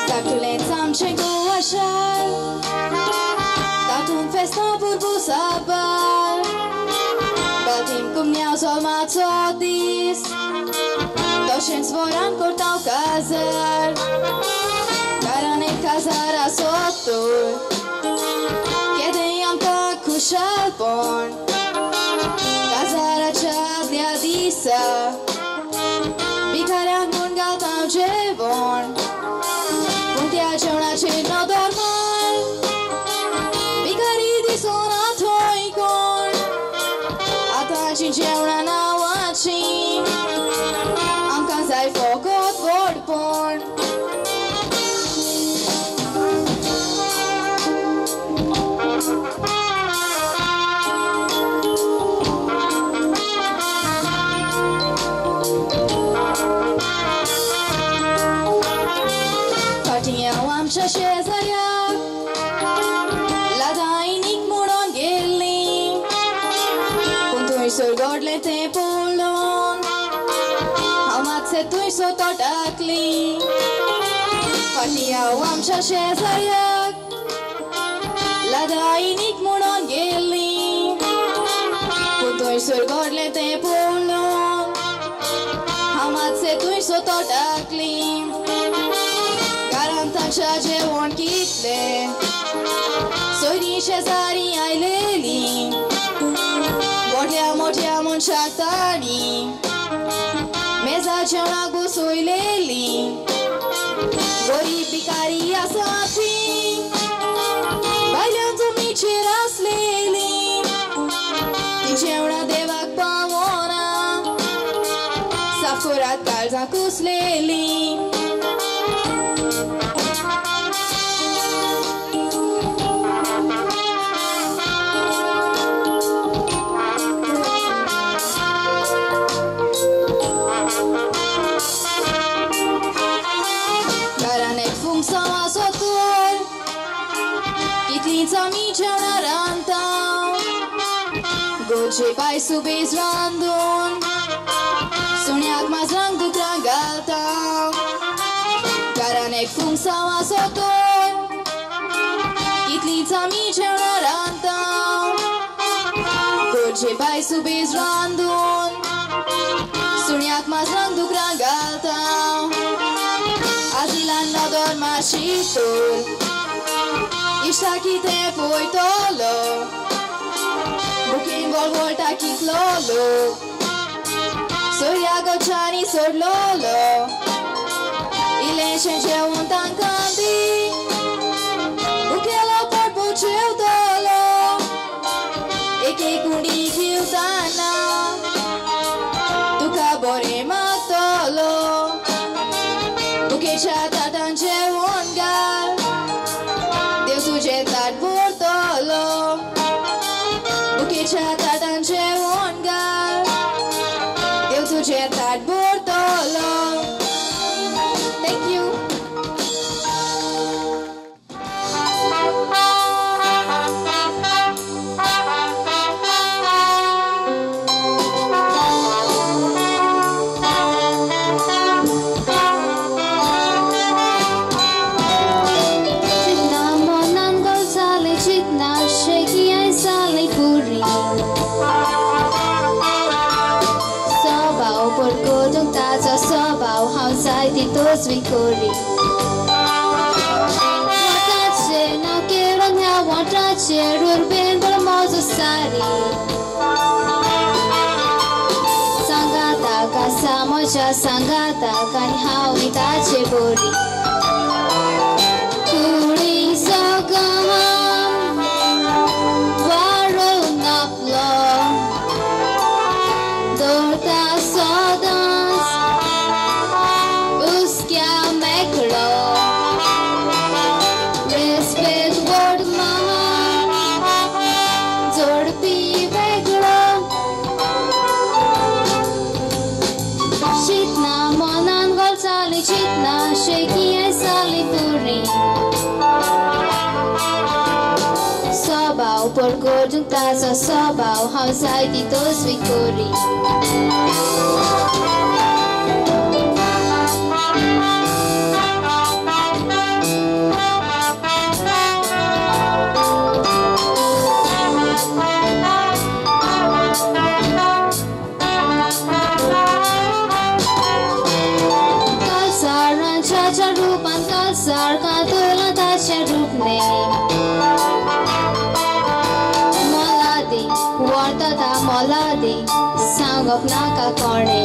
Tartulet sam qengu ashar Tartun festa burbu sabar Batim kum njau zol ma codis Doshen svoran kur tau kazar Karane kazara sotur Kjede jam ta kushal porn Kazara qadlja disa Bikarak mun galtam gjevon Puntja qona që në dormar Bikari disona tojkon Ata që qeuna na watching Am kazaj fokot vod porn Shezaryak Ladainik muron gelli Puntuj surgorle te pullon Hamat se tuj sotot akli Fatia uam shezaryak Ladainik muron gelli Puntuj surgorle te pullon Hamat se tuj sotot akli Taksha që unë kitle Sojri shezari ajleli Bortja mortja mun shaktari Meza që nga gusuj leli Gori bikari asati Bajlën të mi që ras leli Ti që una devak pamona Safkurat kalza kus leli Kitlica mi që në ranta Goqe paj su bez randun Sunjak ma zrang du trangalta Karanek fum sa ma soton Kitlica mi që në ranta Goqe paj su bez randun Sunjak ma zrang du trangalta Azilan në dorë ma shqitur Ishta kite fojtolo Bukin gol volta kitlolo Surja goqani sur lolo Ilen që unë tanë kandi Bukelo por puqev dolo Eke kundi kju tana Tuka bore ma tolo Buke qata tanë që unë gal Tujhe tat bortolo Buke chata tan che ongal Deu tujhe tat bortolo Thank you Titos vicori Watache na keron ya watache rurben bal mozo sari Sangata ka samoja sangata kan hawi tache bori Kuri sogam waro naplo Dorta sodas Respect word maha Zorpi veglo Shitna monan gol sali chitna Sheki ai sali puri Sobau por gordung tasa sobau Hausai titos vicori maladi sangop nakakorne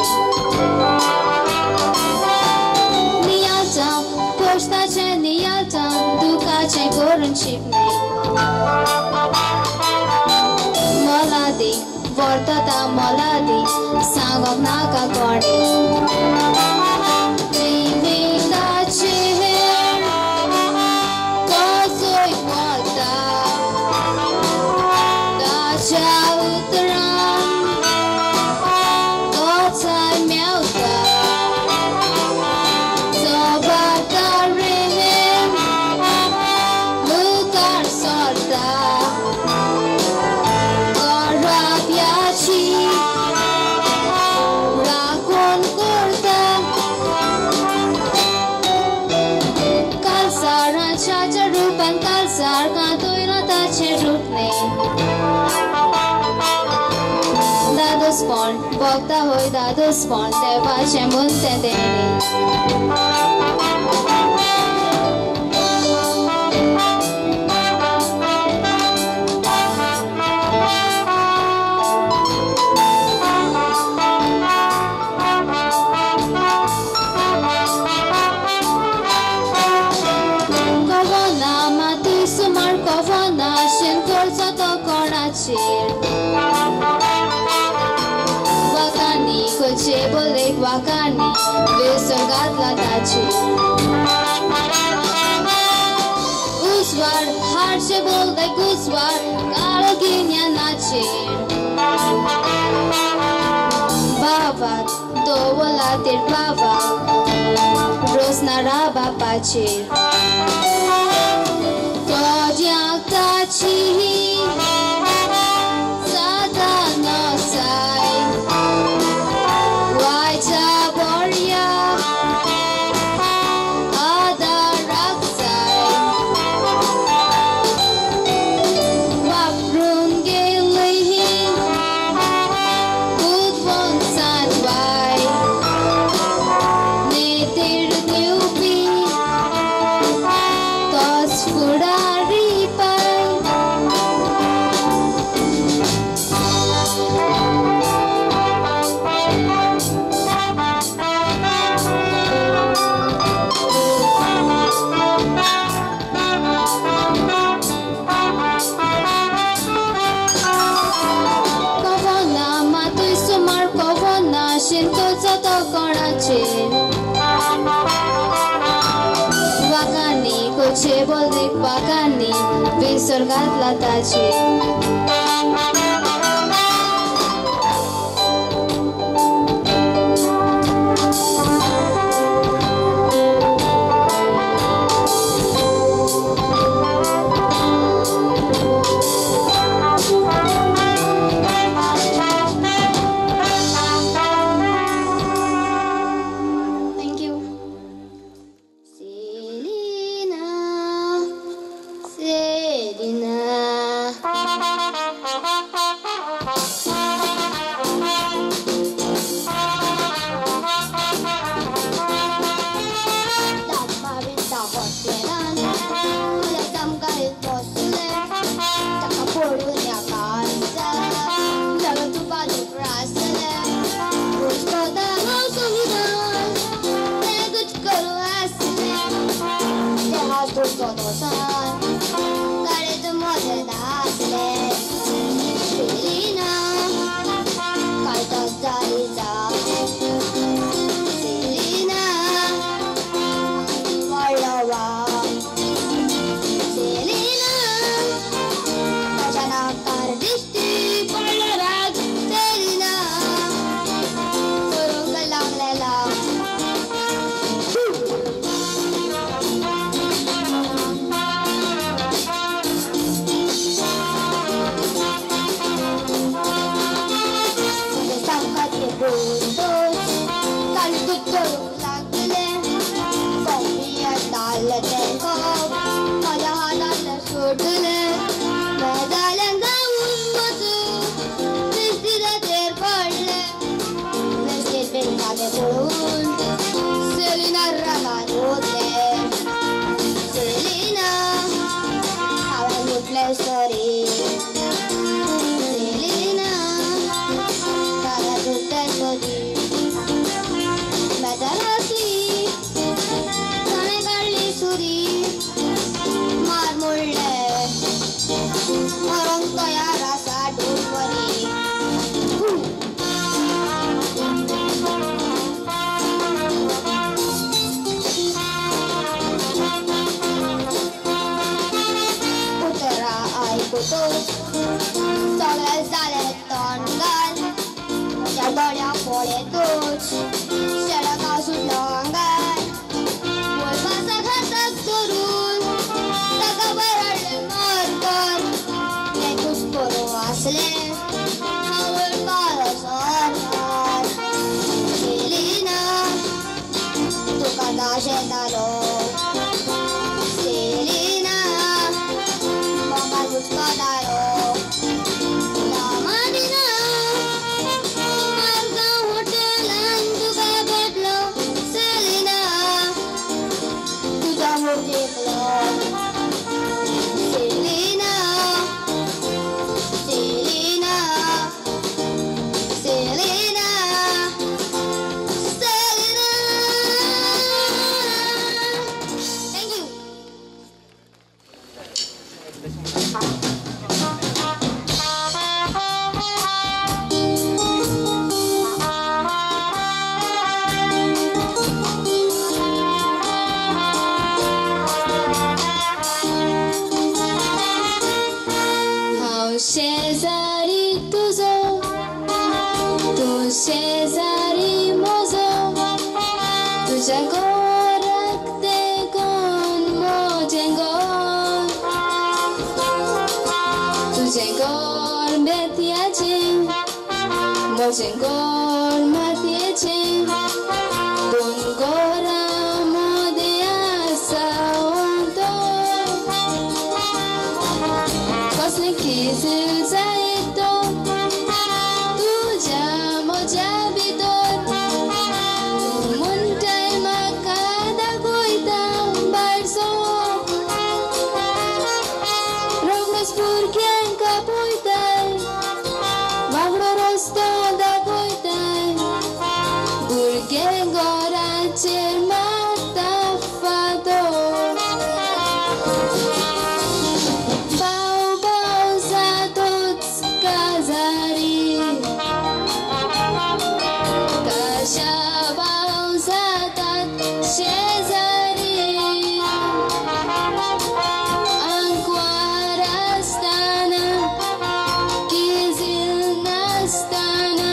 niyatam posta che niyatam duka che gorun chipne maladi vortata maladi sangop nakakorne Bogda hoy dados ponte pace munte deni Kovona mati sumar kovona shin korsa to korachir Kuche bolek wakani Vesorgat latachi Uswar harshe bolek uswar Karaginya nachi Bavat dovolatir bava Rosnaraba pachir Kodyak tachi Kuche bolek wakani Vesorgat latachi मारमुळले मरंग तयारासा डोंगरी उतरा ऐकतो सगळे झाले तोंडगाल त्या डोळ्या पोळे तूच शेळगाव सुटलो अंगार वळपाचा घातक करून ताका वरडले मारकर एकूच करू वाचले हावळ पारो सरकार सेलिना तुका दाशेतालो सेलिना बाबा तुका दालो लामानिना मारगाव हॉटेलान तुका भेटलो सेलिना तुझा मूड जिंकलो Selina Selina Selina Selina thank you हांव शेजारी तुजो तूं शेजारी म्हजो तुज्या गोराक तेगोन म्हजें गोर तुजें गोर बेतयाचें म्हजें गोर मातयेचें दोन गोरां मदें आसा कसले किसू जाय तो तुज्या म्हज्या भितर म्हणटाय म्हाका दाखयता भायरचो रोखडोच भुरग्यांक आपयताय वागडो रस्तो दाखयताय भुरगे गोराचेर मारता फादो बाव बाव जातोच काजारी कशा बाव जातात शेजारी आंकवार आसतना किजील नासतना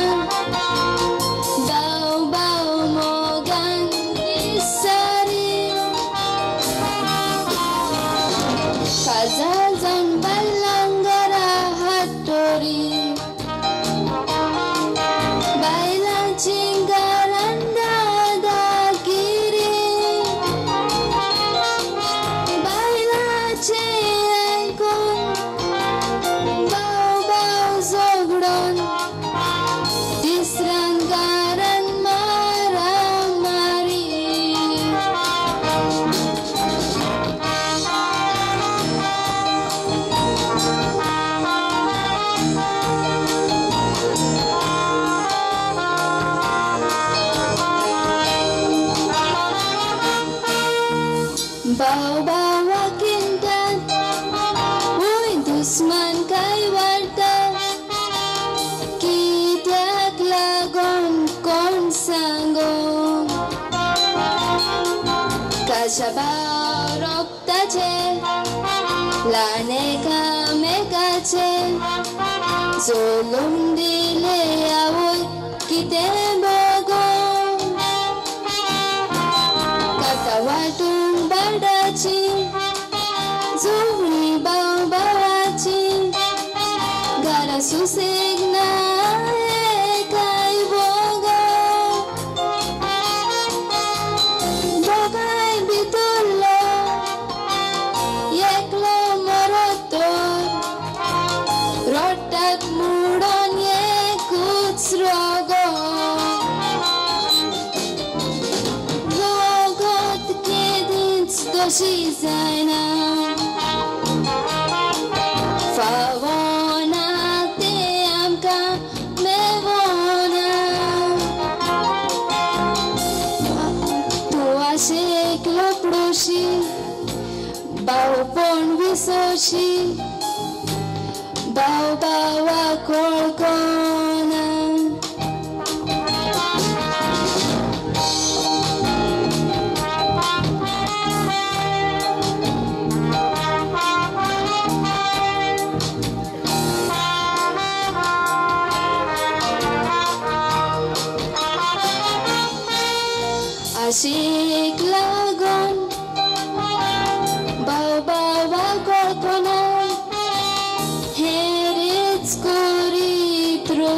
बाव बाव मोगान दिसारी काजार जावन बाल्लांगरा हातोरी बायलांची गारांदा दागिरी बायलांचे आयकून बाव बाव झगडून तिसऱ्यान गारान मारामारी बाव बावा किंतात हुंय दुस्मान काय वाडटा कित्याक लागून कोण सांगो काच्या बाव रोगताचे ल्हान एकामेकाचे जोलून दिले आवय कितें बगो काका वाटून बाडाची झुगडी बाव बावाची घरा सुसेग ना काय बोगो बोगाय भितरलो एकलो मरतो रोटाक मुडोन एकूच रोगो रोगोत केदींच दोशी जायना फावोना ते आमकां मेवोना तूं आशेक लोपडोशी Bałpon wysoci, bałbała kolkona. Asik lagon, bałbała kolkona. Hereць korítról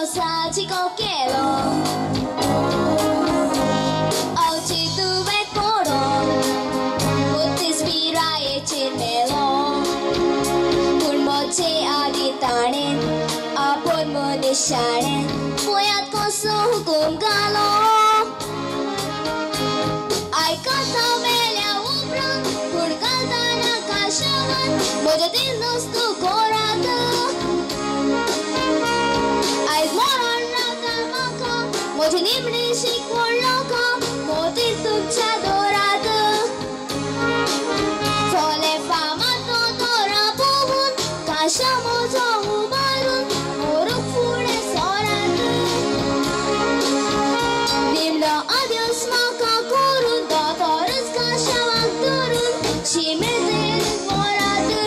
saci kokelo Auci tu vet poron Putis birai chirmelo Purmoche aditanen Apon mo dishanen Puyat ko sa hukum galo Ay kata velya ubran Purkata na kasyaman Moja dinos tu korata Ay moron na kamaka Moja nimni shikwoloka Moti tukcha dorata Tole fama to tora puhun Kasya mo to umarun Muruk pure sorata Nimna adios maka kurun Dotoris kasya wakturun Shimete morata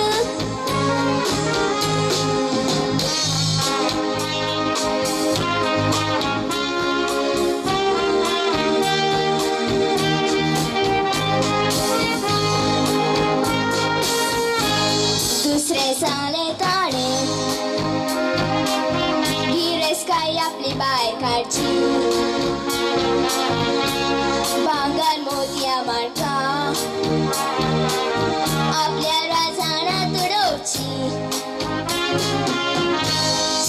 Dusre sale tare Gires kai आपली बाहेर काढची बांगर मोतिया मार्का आपल्या राजाना तुडवची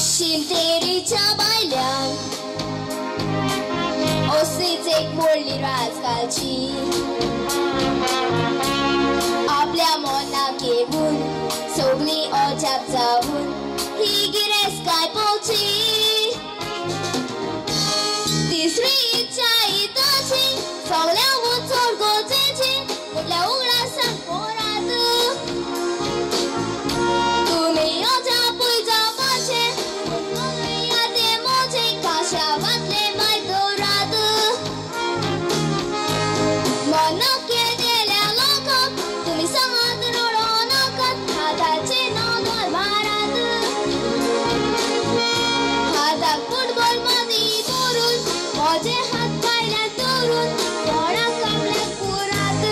शिमतेरीच्या बायल्यान ओसरीच एक मोडली राजकालची आपल्या मोनाक येऊन सोगली ओजाप जाऊन ही गिरेस काय पोची तिसरी इच्छा इताची सगळ्या उचल गोजेची कुठल्या उघडा सांग पोरात तुम्ही ओजापूय जापाचे यादे मोजे काशा वाटले माय दोरात मोनाक येदेल्या लोकांक तुम्ही सांगात रडो नाकात हाताचे नोंदवर मारात हाताक फुटबॉल मदी धरून मोजे हात पायल्या धरून तोंडाक आपल्या पुरात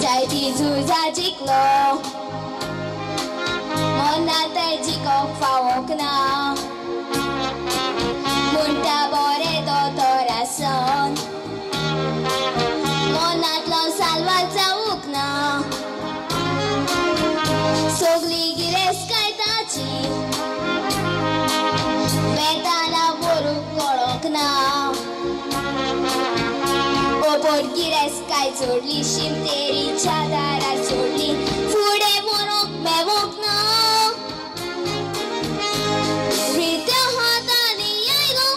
जायती झुजा जिंकलो मनात जिकोक फावोक ना म्हणटा बरें दोतोर आसन मनांतलो साल्वार जावूंक ना सोगली गिरेस्काय ताची वेताना बरूंक कळोंक ना ओपोर गिरेस्काय जोडली शिमतेरीच्या दारार सोडली फुडें व्हरोंक मेवोंक ना रित्या हातांनी आयलो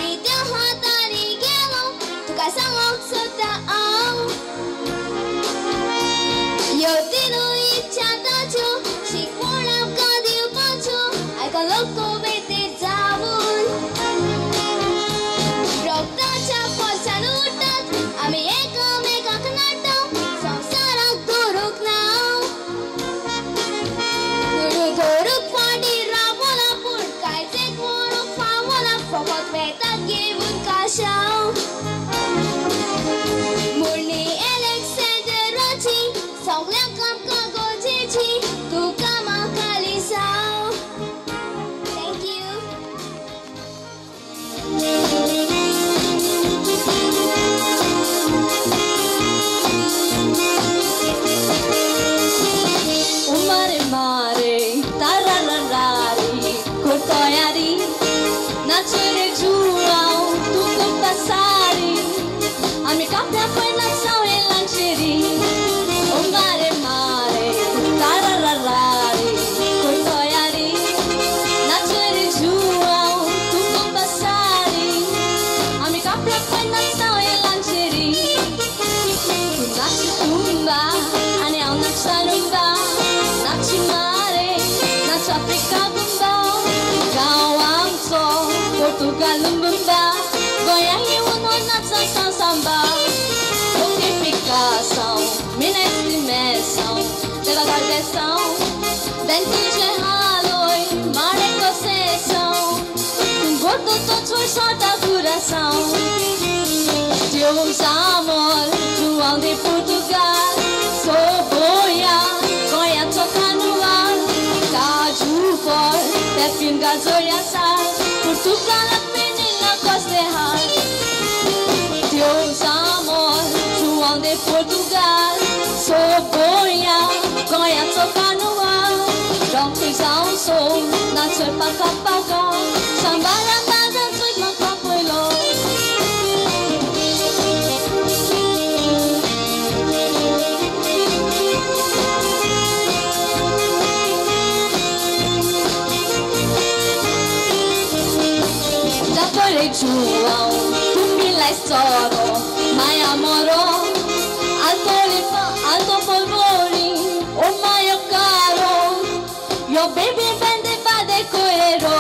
रित्या हातांनी गेलो तुका सांगोंक सोदता हांव ह्यो तिनूय इच्छा ताच्यो शिकवण आमकां दिवपाच्यो आयको लोको बेतेर जावून रगताच्या पोरसान उरतात आमी एकामेकाक नाटाव संवसाराक दवरूंक ना दवरूंक फाटीं रावला पूण कांयच एक व्हरूंक फावना फकत वेतात घेवन काशाव मुरली एलेक्सेंडराची सगळ्यांक आमकां गोजेची तुका म्हाका लिसाव thank you Mare mare, tarararari, cortoiari, nascere giurau, tutto passari, amica capia poi nasau e lanceri. Mare mare, tarararari, cortoiari, nascere giurau, tutto passari, amica capia poi nasau e lanceri. Tu nasci tumba, ane au naksalumba. Naci mare, naci Afrika bumba, Gawang so, Portugal bumba, goyang iuno naca samba, Oke Picasso, mina estimação, tela galdeção, dentije haloi, mare concessão, gordo todo solta coração. Teus amor, João de Portugal. Sou boia, goia toca no ar. Caju for, perfim gasolha sal. Portugal a menina costa errar. Teus amor, João de Portugal. Sou boia, goia toca no ar. Rockers ao sol, na tchepa kapagão. Samba lambada, tudo na capoeirão. João, tu me la storia, mai amoro, alto polvori, oh mai caro, yo baby vende vade coero,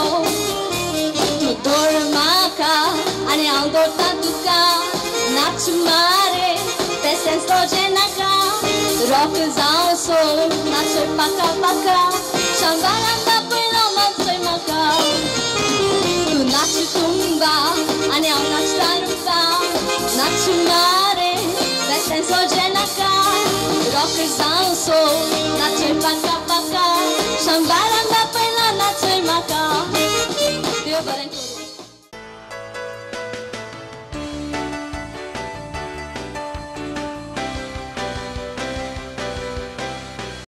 tu dormaca, ane aldo tantuca, nachumare, pesen stojenaka, rock ao sol, nacho paka paka, shambala pelo mansoi maka. Nacho tumba, anel nacho taruka, nacho mare, veste sojenaka, rockers ao sol, nacho paka paka, shambala.